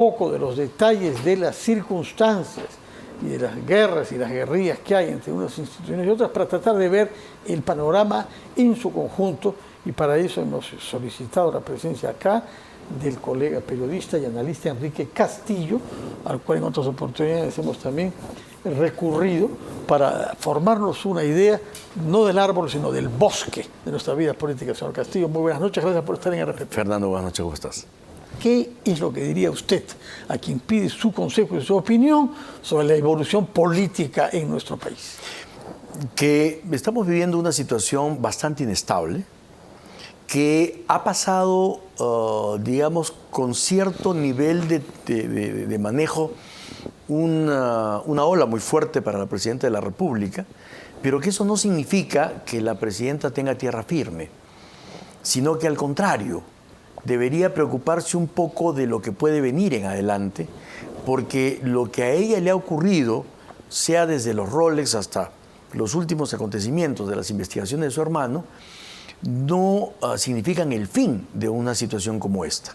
poco de los detalles de las circunstancias y de las guerras y las guerrillas que hay entre unas instituciones y otras para tratar de ver el panorama en su conjunto, y para eso hemos solicitado la presencia acá del colega periodista y analista Enrique Castillo, al cual en otras oportunidades hemos también recurrido para formarnos una idea, no del árbol, sino del bosque de nuestra vida política. Señor Castillo, muy buenas noches, gracias por estar en RPP. Fernando, buenas noches, ¿cómo estás? ¿Qué es lo que diría usted a quien pide su consejo y su opinión sobre la evolución política en nuestro país? Que estamos viviendo una situación bastante inestable, que ha pasado, digamos, con cierto nivel de manejo, una ola muy fuerte para la Presidenta de la República, pero que eso no significa que la Presidenta tenga tierra firme, sino que al contrario, debería preocuparse un poco de lo que puede venir en adelante, porque lo que a ella le ha ocurrido, sea desde los Rolex hasta los últimos acontecimientos de las investigaciones de su hermano, no significan el fin de una situación como esta.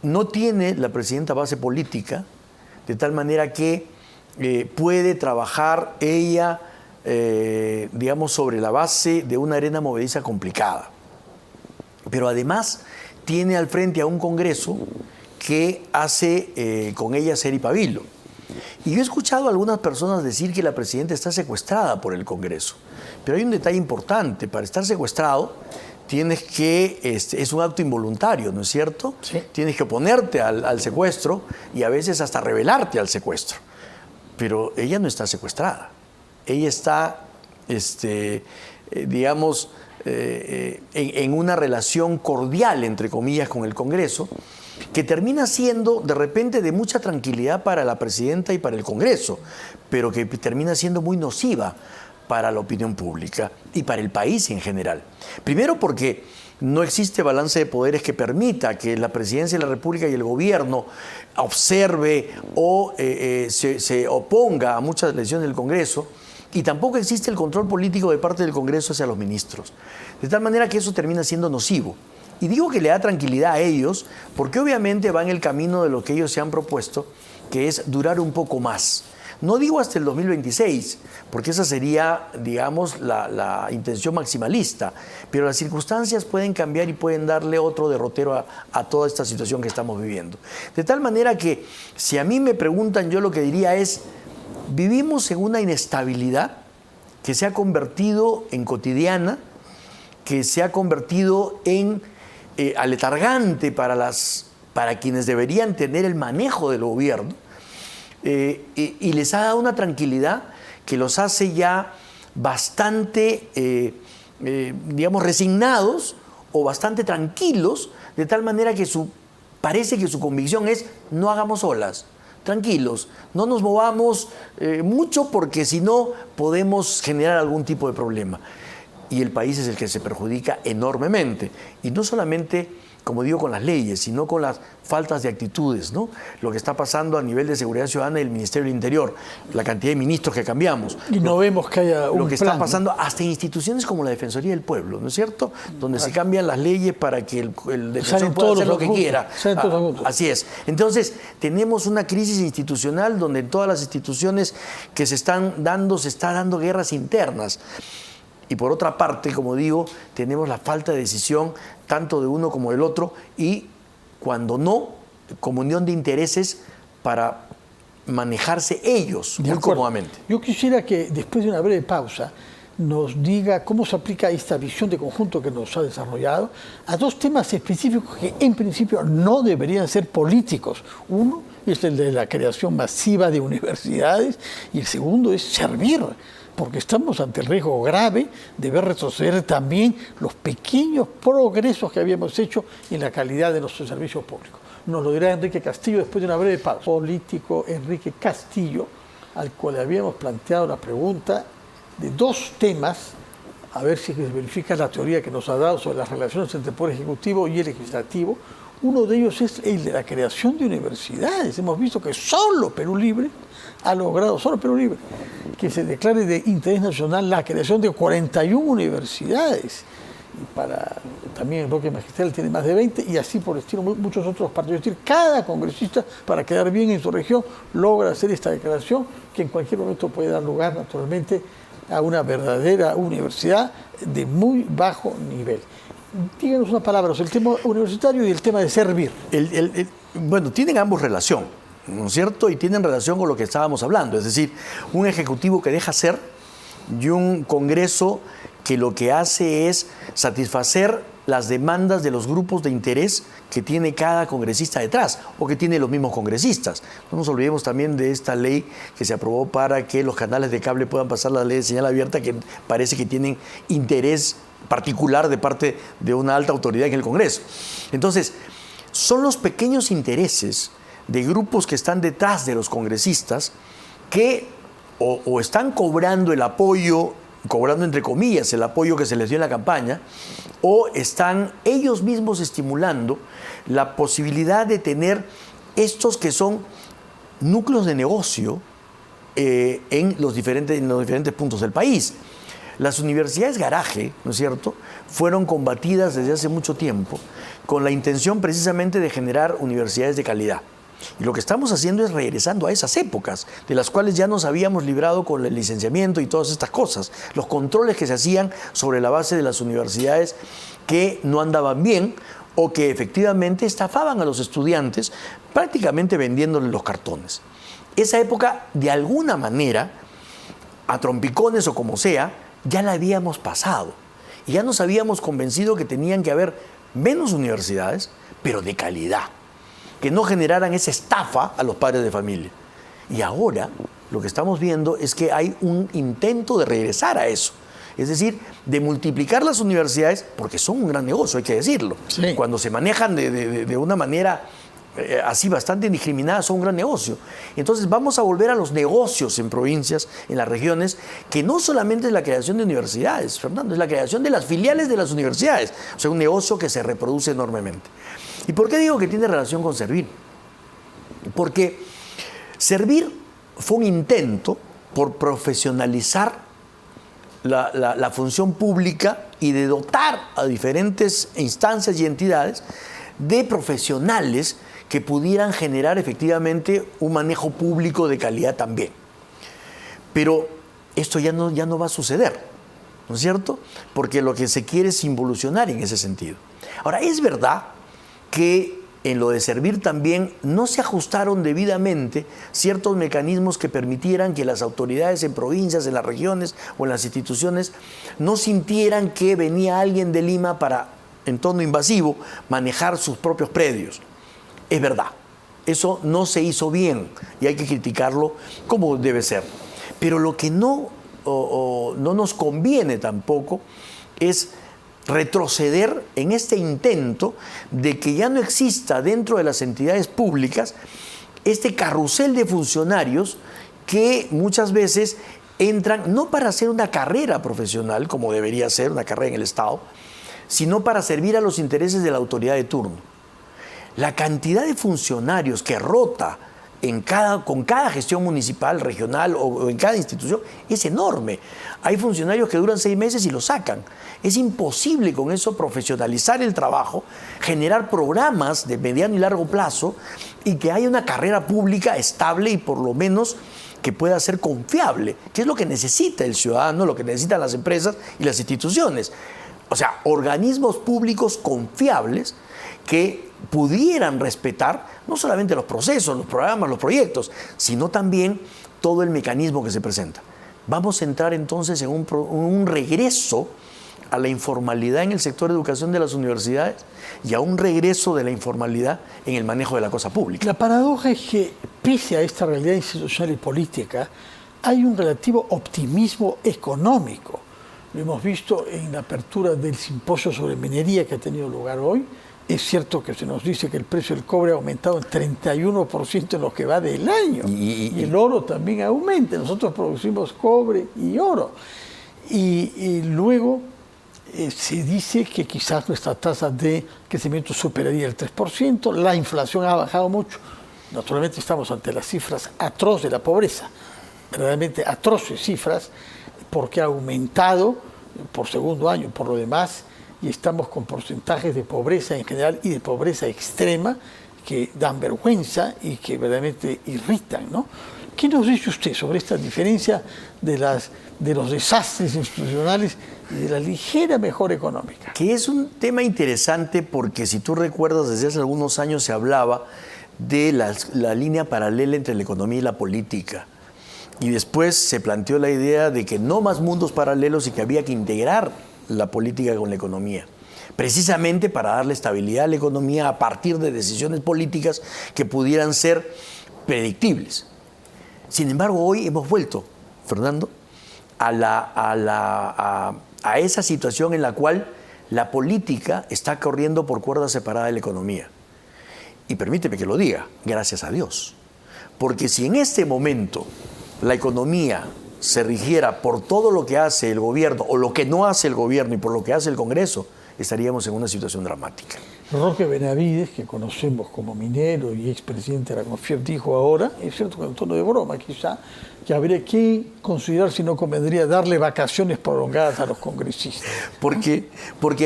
No tiene la Presidenta base política, de tal manera que puede trabajar ella, digamos, sobre la base de una arena movediza complicada. Pero además tiene al frente a un Congreso que hace con ella ser y pabilo. Y yo he escuchado a algunas personas decir que la Presidenta está secuestrada por el Congreso. Pero hay un detalle importante: para estar secuestrado tienes que, es un acto involuntario, ¿no es cierto? Sí. Tienes que oponerte al secuestro y a veces hasta rebelarte al secuestro. Pero ella no está secuestrada. Ella está, digamos, en una relación cordial, entre comillas, con el Congreso, que termina siendo de repente de mucha tranquilidad para la Presidenta y para el Congreso, pero que termina siendo muy nociva para la opinión pública y para el país en general. Primero porque no existe balance de poderes que permita que la Presidencia de la República y el Gobierno observe o se oponga a muchas decisiones del Congreso, y tampoco existe el control político de parte del Congreso hacia los ministros. De tal manera que eso termina siendo nocivo. Y digo que le da tranquilidad a ellos porque obviamente va en el camino de lo que ellos se han propuesto, que es durar un poco más. No digo hasta el 2026, porque esa sería, digamos, la intención maximalista, pero las circunstancias pueden cambiar y pueden darle otro derrotero a toda esta situación que estamos viviendo. De tal manera que, si a mí me preguntan, yo lo que diría es: vivimos en una inestabilidad que se ha convertido en cotidiana, que se ha convertido en aletargante para quienes deberían tener el manejo del gobierno, y les ha dado una tranquilidad que los hace ya bastante, digamos, resignados o bastante tranquilos, de tal manera que parece que su convicción es: no hagamos olas. Tranquilos, no nos movamos mucho, porque si no podemos generar algún tipo de problema. Y el país es el que se perjudica enormemente. Y no solamente, como digo, con las leyes, sino con las faltas de actitudes, ¿no? Lo que está pasando a nivel de seguridad ciudadana y el Ministerio del Interior, la cantidad de ministros que cambiamos. Y no vemos que haya un Lo que plan, está pasando hasta en instituciones como la Defensoría del Pueblo, ¿no es cierto? Donde se cambian las leyes para que el defensor pueda hacer lo que quiera. Así es. Entonces, tenemos una crisis institucional donde en todas las instituciones que se está dando guerras internas. Y por otra parte, como digo, tenemos la falta de decisión tanto de uno como del otro, y cuando no, comunión de intereses para manejarse ellos muy cómodamente. Yo quisiera que, después de una breve pausa, nos diga cómo se aplica esta visión de conjunto que nos ha desarrollado a dos temas específicos que en principio no deberían ser políticos. Uno es el de la creación masiva de universidades, y el segundo es servir, porque estamos ante el riesgo grave de ver retroceder también los pequeños progresos que habíamos hecho en la calidad de nuestros servicios públicos. Nos lo dirá Enrique Castillo después de una breve pausa. Político Enrique Castillo, al cual habíamos planteado la pregunta de dos temas, a ver si se verifica la teoría que nos ha dado sobre las relaciones entre el Poder Ejecutivo y el Legislativo. Uno de ellos es el de la creación de universidades. Hemos visto que solo Perú Libre ha logrado, solo Perú Libre, que se declare de interés nacional la creación de 41 universidades. Y para también el bloque magisterial tiene más de 20, y así por el estilo muchos otros partidos. Es decir, cada congresista, para quedar bien en su región, logra hacer esta declaración que en cualquier momento puede dar lugar, naturalmente, a una verdadera universidad de muy bajo nivel. Díganos una palabra sobre el tema universitario y el tema de servir. Bueno, tienen ambos relación, ¿no es cierto? Y tienen relación con lo que estábamos hablando, es decir, un ejecutivo que deja ser y un Congreso que lo que hace es satisfacer las demandas de los grupos de interés que tiene cada congresista detrás o que tiene los mismos congresistas. No nos olvidemos también de esta ley que se aprobó para que los canales de cable puedan pasar la ley de señal abierta, que parece que tienen interés particular de parte de una alta autoridad en el Congreso. Entonces, son los pequeños intereses de grupos que están detrás de los congresistas que o están cobrando el apoyo, cobrando entre comillas el apoyo que se les dio en la campaña, o están ellos mismos estimulando la posibilidad de tener estos que son núcleos de negocio en los diferentes puntos del país. Las universidades garaje, ¿no es cierto?, fueron combatidas desde hace mucho tiempo con la intención precisamente de generar universidades de calidad. Y lo que estamos haciendo es regresando a esas épocas, de las cuales ya nos habíamos librado con el licenciamiento y todas estas cosas. Los controles que se hacían sobre la base de las universidades que no andaban bien o que efectivamente estafaban a los estudiantes, prácticamente vendiéndoles los cartones. Esa época, de alguna manera, a trompicones o como sea, ya la habíamos pasado. Y ya nos habíamos convencido que tenían que haber menos universidades, pero de calidad, que no generaran esa estafa a los padres de familia. Y ahora lo que estamos viendo es que hay un intento de regresar a eso. Es decir, de multiplicar las universidades, porque son un gran negocio, hay que decirlo. Sí. Cuando se manejan de una manera así bastante indiscriminada, son un gran negocio. Entonces vamos a volver a los negocios en provincias, en las regiones, que no solamente es la creación de universidades, Fernando, es la creación de las filiales de las universidades. O sea, un negocio que se reproduce enormemente. ¿Y por qué digo que tiene relación con servir? Porque servir fue un intento por profesionalizar la función pública y de dotar a diferentes instancias y entidades de profesionales que pudieran generar efectivamente un manejo público de calidad también. Pero esto ya no va a suceder, ¿no es cierto? Porque lo que se quiere es involucionar en ese sentido. Ahora, es verdad que en lo de servir también no se ajustaron debidamente ciertos mecanismos que permitieran que las autoridades en provincias, en las regiones o en las instituciones no sintieran que venía alguien de Lima para, en tono invasivo, manejar sus propios predios. Es verdad, eso no se hizo bien y hay que criticarlo como debe ser. Pero lo que no nos conviene tampoco es retroceder en este intento de que ya no exista dentro de las entidades públicas este carrusel de funcionarios que muchas veces entran no para hacer una carrera profesional, como debería ser una carrera en el Estado, sino para servir a los intereses de la autoridad de turno. La cantidad de funcionarios que rota con cada gestión municipal, regional o en cada institución es enorme. Hay funcionarios que duran 6 meses y los sacan. Es imposible con eso profesionalizar el trabajo, generar programas de mediano y largo plazo y que haya una carrera pública estable y por lo menos que pueda ser confiable, que es lo que necesita el ciudadano, lo que necesitan las empresas y las instituciones. O sea, organismos públicos confiables que pudieran respetar no solamente los procesos, los programas, los proyectos, sino también todo el mecanismo que se presenta. Vamos a entrar entonces en un regreso a la informalidad en el sector de educación de las universidades y a un regreso de la informalidad en el manejo de la cosa pública. La paradoja es que, pese a esta realidad institucional y política, hay un relativo optimismo económico. Lo hemos visto en la apertura del simposio sobre minería que ha tenido lugar hoy. Es cierto que se nos dice que el precio del cobre ha aumentado en 31% en lo que va del año. Y el oro también aumenta. Nosotros producimos cobre y oro. Y luego se dice que quizás nuestra tasa de crecimiento superaría el 3%. La inflación ha bajado mucho. Naturalmente estamos ante las cifras atroces de la pobreza. Verdaderamente atroces cifras, porque ha aumentado por segundo año. Por lo demás, y estamos con porcentajes de pobreza en general y de pobreza extrema que dan vergüenza y que verdaderamente irritan, ¿no? ¿Qué nos dice usted sobre esta diferencia de los desastres institucionales y de la ligera mejora económica? Que es un tema interesante porque si tú recuerdas, desde hace algunos años se hablaba de la línea paralela entre la economía y la política. Y después se planteó la idea de que no más mundos paralelos y que había que integrar la política con la economía, precisamente para darle estabilidad a la economía a partir de decisiones políticas que pudieran ser predictibles. Sin embargo, hoy hemos vuelto, Fernando, a esa situación en la cual la política está corriendo por cuerda separada de la economía. Y permíteme que lo diga, gracias a Dios. Porque si en este momento la economía se rigiera por todo lo que hace el gobierno o lo que no hace el gobierno y por lo que hace el Congreso, estaríamos en una situación dramática. Roque Benavides, que conocemos como minero y expresidente de la CONFIEP, dijo ahora, es cierto con un tono de broma quizá, que habría que considerar si no convendría darle vacaciones prolongadas a los congresistas. Porque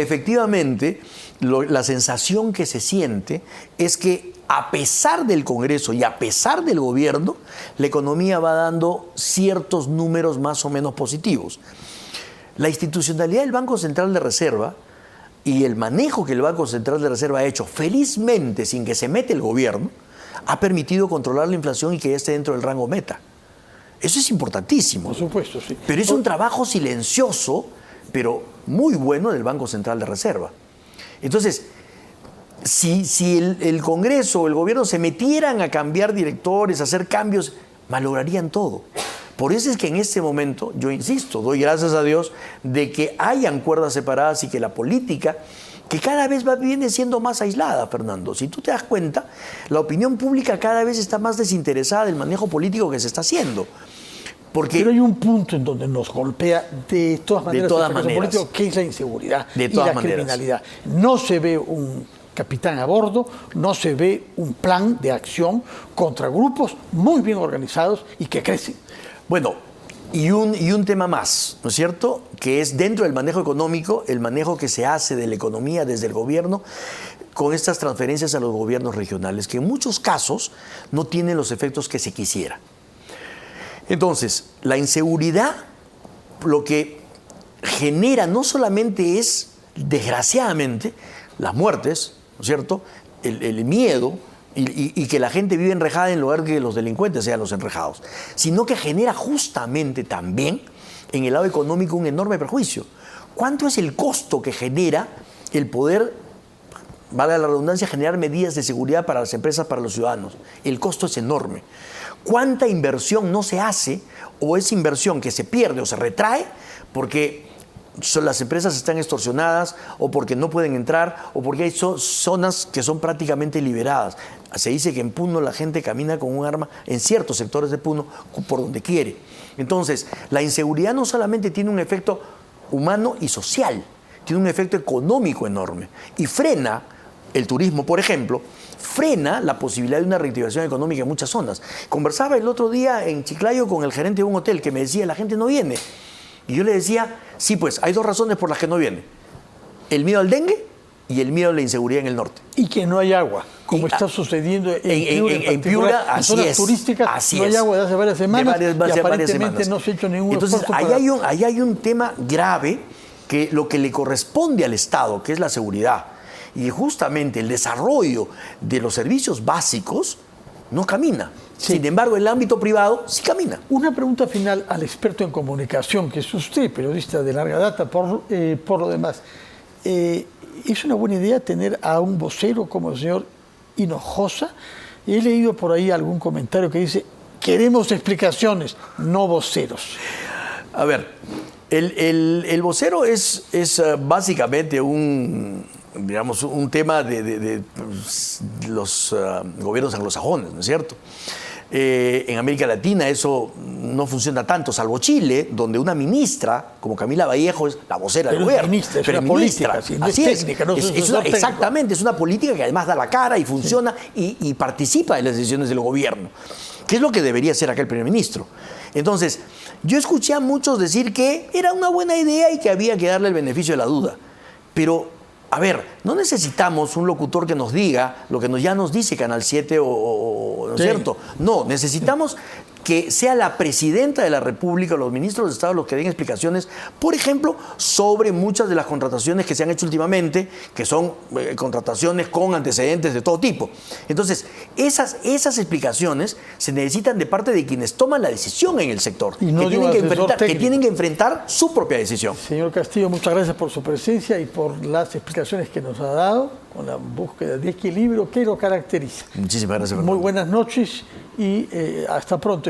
efectivamente la sensación que se siente es que a pesar del Congreso y a pesar del gobierno, la economía va dando ciertos números más o menos positivos. La institucionalidad del Banco Central de Reserva y el manejo que el Banco Central de Reserva ha hecho, felizmente sin que se mete el gobierno, ha permitido controlar la inflación y que ya esté dentro del rango meta. Eso es importantísimo. Por supuesto, sí. Pero es un trabajo silencioso, pero muy bueno del Banco Central de Reserva. Entonces, si el Congreso o el gobierno se metieran a cambiar directores, a hacer cambios, malograrían todo. Por eso es que en este momento, yo insisto, doy gracias a Dios de que hayan cuerdas separadas y que la política, que cada vez viene siendo más aislada, Fernando. Si tú te das cuenta, la opinión pública cada vez está más desinteresada del manejo político que se está haciendo. Pero hay un punto en donde nos golpea de todas maneras el fracaso político, que es la inseguridad y la criminalidad. No se ve un capitán a bordo, no se ve un plan de acción contra grupos muy bien organizados y que crecen. Bueno, y un tema más, ¿no es cierto?, que es dentro del manejo económico, el manejo que se hace de la economía desde el gobierno con estas transferencias a los gobiernos regionales, que en muchos casos no tienen los efectos que se quisiera. Entonces, la inseguridad lo que genera no solamente es, desgraciadamente, las muertes, ¿no es cierto?, el miedo, y que la gente vive enrejada en lugar de que los delincuentes sean los enrejados, sino que genera justamente también en el lado económico un enorme perjuicio. ¿Cuánto es el costo que genera el poder, valga la redundancia, generar medidas de seguridad para las empresas, para los ciudadanos? El costo es enorme. ¿Cuánta inversión no se hace o es inversión que se pierde o se retrae porque las empresas están extorsionadas o porque no pueden entrar o porque hay zonas que son prácticamente liberadas? Se dice que en Puno la gente camina con un arma en ciertos sectores de Puno por donde quiere. Entonces, la inseguridad no solamente tiene un efecto humano y social, tiene un efecto económico enorme y frena el turismo, por ejemplo, frena la posibilidad de una reactivación económica en muchas zonas. Conversaba el otro día en Chiclayo con el gerente de un hotel que me decía, la gente no viene. Y yo le decía, sí, pues hay dos razones por las que no viene. El miedo al dengue y el miedo a la inseguridad en el norte. Y que no hay agua, como está suciendo en Piura, en zonas turísticas, no hay agua desde hace varias semanas y aparentemente no se ha hecho ningún esfuerzo. Entonces, ahí hay un tema grave que lo que le corresponde al Estado, que es la seguridad, y justamente el desarrollo de los servicios básicos, no camina. Sí. Sin embargo, el ámbito privado sí camina. Una pregunta final al experto en comunicación, que es usted, periodista de larga data, por lo demás. ¿Es una buena idea tener a un vocero como el señor Hinojosa? He leído por ahí algún comentario que dice, queremos explicaciones, no voceros. A ver, el vocero es básicamente un tema de los gobiernos anglosajones, ¿no es cierto? En América Latina eso no funciona tanto, salvo Chile, donde una ministra como Camila Vallejo es la vocera del gobierno. Es una política, no es técnica. Exactamente, es una política que además da la cara y funciona y participa en las decisiones del gobierno, que es lo que debería hacer acá el primer ministro. Entonces, yo escuché a muchos decir que era una buena idea y que había que darle el beneficio de la duda. Pero, a ver, no necesitamos un locutor que nos diga lo que ya nos dice Canal 7 ¿no es cierto? No, necesitamos que sea la presidenta de la República o los ministros de Estado los que den explicaciones, por ejemplo, sobre muchas de las contrataciones que se han hecho últimamente, que son contrataciones con antecedentes de todo tipo. Entonces, esas explicaciones se necesitan de parte de quienes toman la decisión en el sector, y no que tienen que enfrentar su propia decisión. Señor Castillo, muchas gracias por su presencia y por las explicaciones que nos ha dado con la búsqueda de equilibrio que lo caracteriza. Muchísimas gracias. Muy buenas noches y hasta pronto.